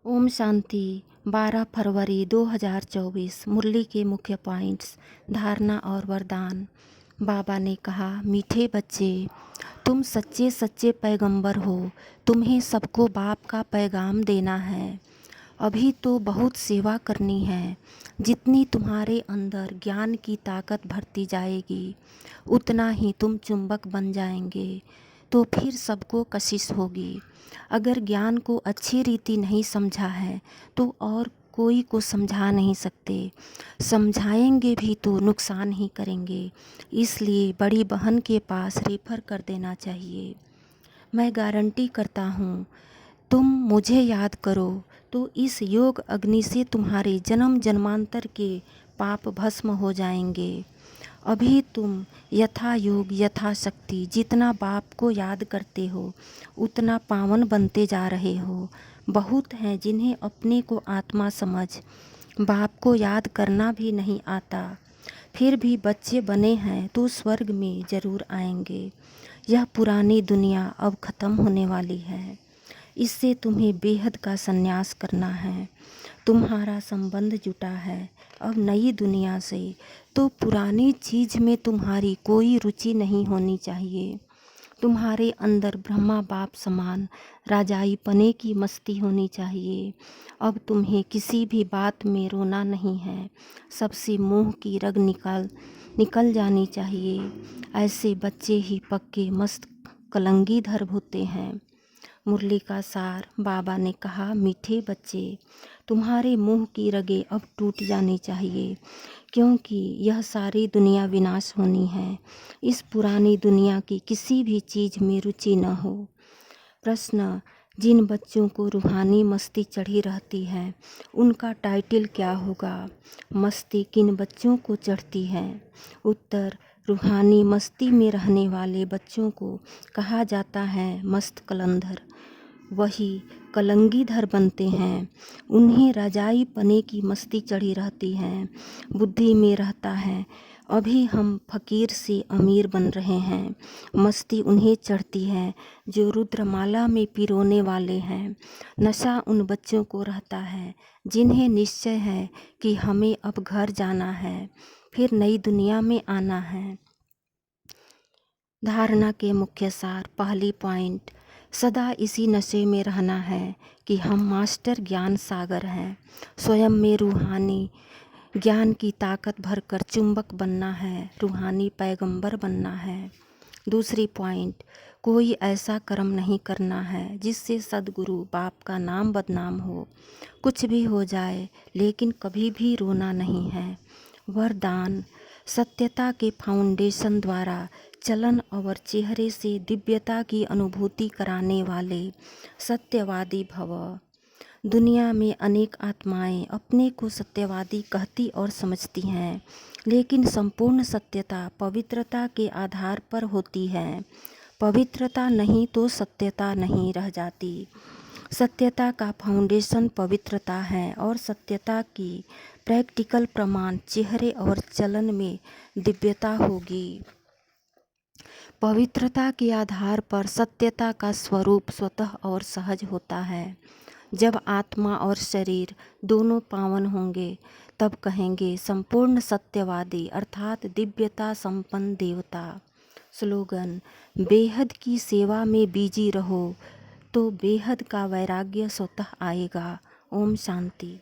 ओम शांति। 12 फरवरी 2024। मुरली के मुख्य पॉइंट्स, धारणा और वरदान। बाबा ने कहा, मीठे बच्चे, तुम सच्चे सच्चे पैगंबर हो। तुम्हें सबको बाप का पैगाम देना है। अभी तो बहुत सेवा करनी है। जितनी तुम्हारे अंदर ज्ञान की ताकत भरती जाएगी, उतना ही तुम चुंबक बन जाएंगे। तो फिर सबको कशिश होगी। अगर ज्ञान को अच्छी रीति नहीं समझा है तो और कोई को समझा नहीं सकते। समझाएंगे भी तो नुकसान ही करेंगे। इसलिए बड़ी बहन के पास रेफर कर देना चाहिए। मैं गारंटी करता हूँ, तुम मुझे याद करो तो इस योग अग्नि से तुम्हारे जन्म जन्मांतर के पाप भस्म हो जाएंगे। अभी तुम यथा योग यथा शक्ति जितना बाप को याद करते हो, उतना पावन बनते जा रहे हो। बहुत हैं जिन्हें अपने को आत्मा समझ बाप को याद करना भी नहीं आता, फिर भी बच्चे बने हैं तो स्वर्ग में ज़रूर आएंगे। यह पुरानी दुनिया अब ख़त्म होने वाली है। इससे तुम्हें बेहद का संन्यास करना है। तुम्हारा संबंध जुटा है अब नई दुनिया से, तो पुरानी चीज़ में तुम्हारी कोई रुचि नहीं होनी चाहिए। तुम्हारे अंदर ब्रह्मा बाप समान राजाई पने की मस्ती होनी चाहिए। अब तुम्हें किसी भी बात में रोना नहीं है। सबसे मोह की रग निकल जानी चाहिए। ऐसे बच्चे ही पक्के मस्त कलंगीधर होते हैं। मुरली का सार। बाबा ने कहा, मीठे बच्चे, तुम्हारे मुंह की रगें अब टूट जानी चाहिए, क्योंकि यह सारी दुनिया विनाश होनी है। इस पुरानी दुनिया की किसी भी चीज़ में रुचि न हो। प्रश्न, जिन बच्चों को रूहानी मस्ती चढ़ी रहती है, उनका टाइटल क्या होगा? मस्ती किन बच्चों को चढ़ती है? उत्तर, रूहानी मस्ती में रहने वाले बच्चों को कहा जाता है मस्त कलंधर। वही कलंगीधर बनते हैं। उन्हें राजाई पने की मस्ती चढ़ी रहती है, बुद्धि में रहता है अभी हम फकीर से अमीर बन रहे हैं। मस्ती उन्हें चढ़ती है जो रुद्रमाला में पिरोने वाले हैं। नशा उन बच्चों को रहता है जिन्हें निश्चय है कि हमें अब घर जाना है, फिर नई दुनिया में आना है। धारणा के मुख्य सार। पहली पॉइंट, सदा इसी नशे में रहना है कि हम मास्टर ज्ञान सागर हैं। स्वयं में रूहानी ज्ञान की ताकत भरकर चुंबक बनना है, रूहानी पैगंबर बनना है। दूसरी पॉइंट, कोई ऐसा कर्म नहीं करना है जिससे सद्गुरु बाप का नाम बदनाम हो। कुछ भी हो जाए लेकिन कभी भी रोना नहीं है। वरदान, सत्यता के फाउंडेशन द्वारा चलन और चेहरे से दिव्यता की अनुभूति कराने वाले सत्यवादी भव। दुनिया में अनेक आत्माएं अपने को सत्यवादी कहती और समझती हैं, लेकिन संपूर्ण सत्यता पवित्रता के आधार पर होती है। पवित्रता नहीं तो सत्यता नहीं रह जाती। सत्यता का फाउंडेशन पवित्रता है और सत्यता की प्रैक्टिकल प्रमाण चेहरे और चलन में दिव्यता होगी। पवित्रता के आधार पर सत्यता का स्वरूप स्वतः और सहज होता है। जब आत्मा और शरीर दोनों पावन होंगे, तब कहेंगे संपूर्ण सत्यवादी अर्थात दिव्यता संपन्न देवता। स्लोगन, बेहद की सेवा में बिजी रहो तो बेहद का वैराग्य स्वतः आएगा। ओम शांति।